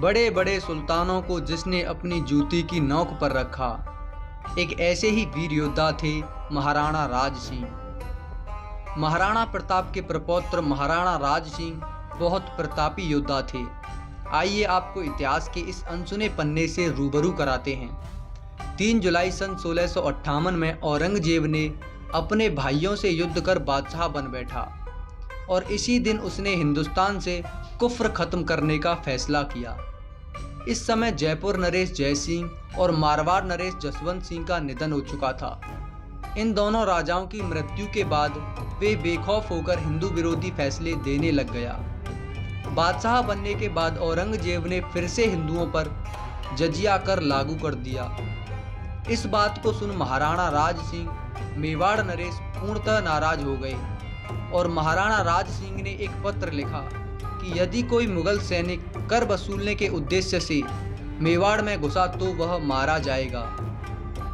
बड़े बड़े सुल्तानों को जिसने अपनी जूती की नोक पर रखा, एक ऐसे ही वीर योद्धा थे महाराणा राज सिंह। महाराणा प्रताप के प्रपौत्र महाराणा राज सिंह बहुत प्रतापी योद्धा थे। आइए आपको इतिहास के इस अनसुने पन्ने से रूबरू कराते हैं। 3 जुलाई सन 1658 में औरंगजेब ने अपने भाइयों से युद्ध कर बादशाह बन बैठा और इसी दिन उसने हिंदुस्तान से कुफ्र खत्म करने का फैसला किया। इस समय जयपुर नरेश जय सिंह और मारवाड़ नरेश जसवंत सिंह का निधन हो चुका था। इन दोनों राजाओं की मृत्यु के बाद वे बेखौफ होकर हिंदू विरोधी फैसले देने लग गया। बादशाह बनने के बाद औरंगजेब ने फिर से हिंदुओं पर जजिया कर लागू कर दिया। इस बात को सुन महाराणा राज सिंह मेवाड़ नरेश पूर्णतः नाराज हो गए और महाराणा राज सिंह ने एक पत्र लिखा कि यदि कोई मुगल सैनिक कर वसूलने के उद्देश्य से मेवाड़ में घुसा तो वह मारा जाएगा।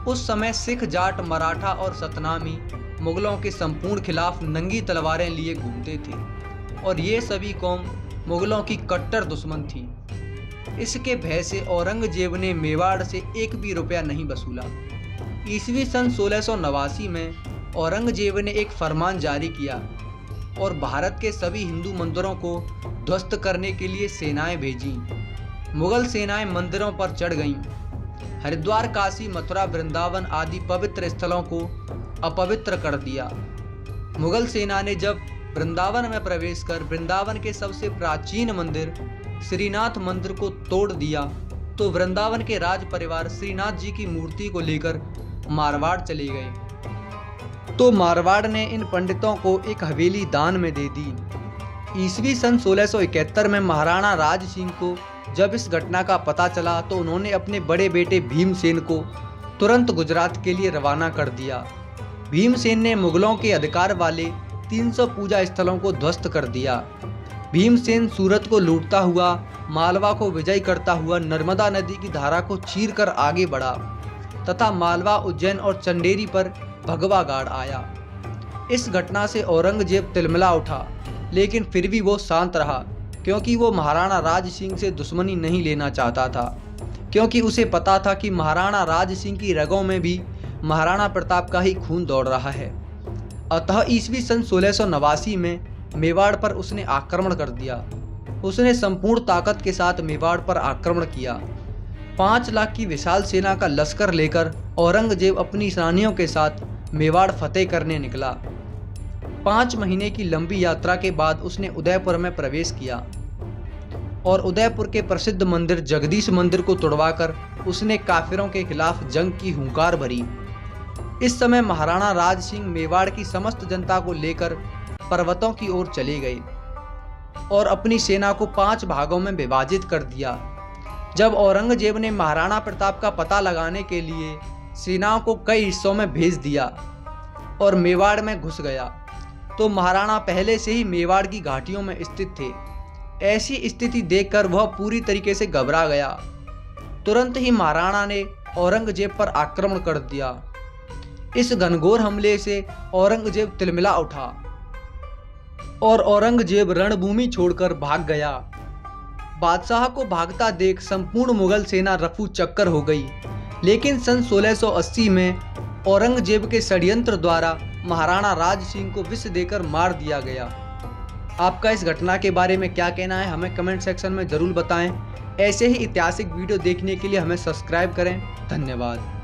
उस समय सिख, जाट, मराठा और सतनामी मुगलों के संपूर्ण खिलाफ नंगी तलवारें लिए घूमते थे और ये सभी कौम मुगलों की कट्टर दुश्मन थी। इसके भय से औरंगजेब ने मेवाड़ से एक भी रुपया नहीं वसूला। ईस्वी सन 1689 में औरंगजेब ने एक फरमान जारी किया और भारत के सभी हिंदू मंदिरों को ध्वस्त करने के लिए सेनाएं भेजी। मुगल सेनाएं मंदिरों पर चढ़ गईं। हरिद्वार, काशी, मथुरा, वृंदावन आदि पवित्र स्थलों को अपवित्र कर दिया। मुगल सेना ने जब वृंदावन में प्रवेश कर वृंदावन के सबसे प्राचीन मंदिर श्रीनाथ मंदिर को तोड़ दिया तो वृंदावन के राज परिवार श्रीनाथ जी की मूर्ति को लेकर मारवाड़ चले गए। तो मारवाड़ ने इन पंडितों को एक हवेली दान में दे दी। ईस्वी सन 1671 में महाराणा राज सिंह को जब इस घटना का पता चला तो उन्होंने अपने बड़े बेटे भीमसेन को तुरंत गुजरात के लिए रवाना कर दिया। भीमसेन ने मुगलों के अधिकार वाले 300 पूजा स्थलों को ध्वस्त कर दिया। भीमसेन सूरत को लूटता हुआ, मालवा को विजय करता हुआ नर्मदा नदी की धारा को चीरकर आगे बढ़ा तथा मालवा, उज्जैन और चंदेरी पर भगवा गाड़ आया। इस घटना से औरंगजेब तिलमिला उठा, लेकिन फिर भी वो शांत रहा क्योंकि वो महाराणा राज सिंह से दुश्मनी नहीं लेना चाहता था, क्योंकि उसे पता था कि महाराणा राज सिंह की रगों में भी महाराणा प्रताप का ही खून दौड़ रहा है। अतः ईस्वी सन 1689 में मेवाड़ पर उसने आक्रमण कर दिया। उसने संपूर्ण ताकत के साथ मेवाड़ पर आक्रमण किया। 5 लाख की विशाल सेना का लश्कर लेकर औरंगजेब अपनी सेनानियों के साथ मेवाड़ फतेह करने निकला। 5 महीने की लंबी यात्रा के बाद उसने उदयपुर में प्रवेश किया और उदयपुर के प्रसिद्ध मंदिर जगदीश मंदिर को तुड़वाकर उसने काफिरों के खिलाफ जंग की हुंकार भरी। इस समय महाराणा राज सिंह मेवाड़ की समस्त जनता को लेकर पर्वतों की ओर चले गए और अपनी सेना को 5 भागों में विभाजित कर दिया। जब औरंगजेब ने महाराणा प्रताप का पता लगाने के लिए सेनाओं को कई हिस्सों में भेज दिया और मेवाड़ में घुस गया तो महाराणा पहले से ही मेवाड़ की घाटियों में स्थित थे। ऐसी स्थिति देखकर वह पूरी तरीके से घबरा गया। तुरंत ही महाराणा ने औरंगजेब पर आक्रमण कर दिया। इस घनघोर हमले से औरंगजेब तिलमिला उठा और औरंगजेब रणभूमि छोड़कर भाग गया। बादशाह को भागता देख संपूर्ण मुगल सेना रफू चक्कर हो गई, लेकिन सन 1680 में औरंगजेब के षड्यंत्र द्वारा महाराणा राज सिंह को विष देकर मार दिया गया। आपका इस घटना के बारे में क्या कहना है हमें कमेंट सेक्शन में ज़रूर बताएं। ऐसे ही ऐतिहासिक वीडियो देखने के लिए हमें सब्सक्राइब करें। धन्यवाद।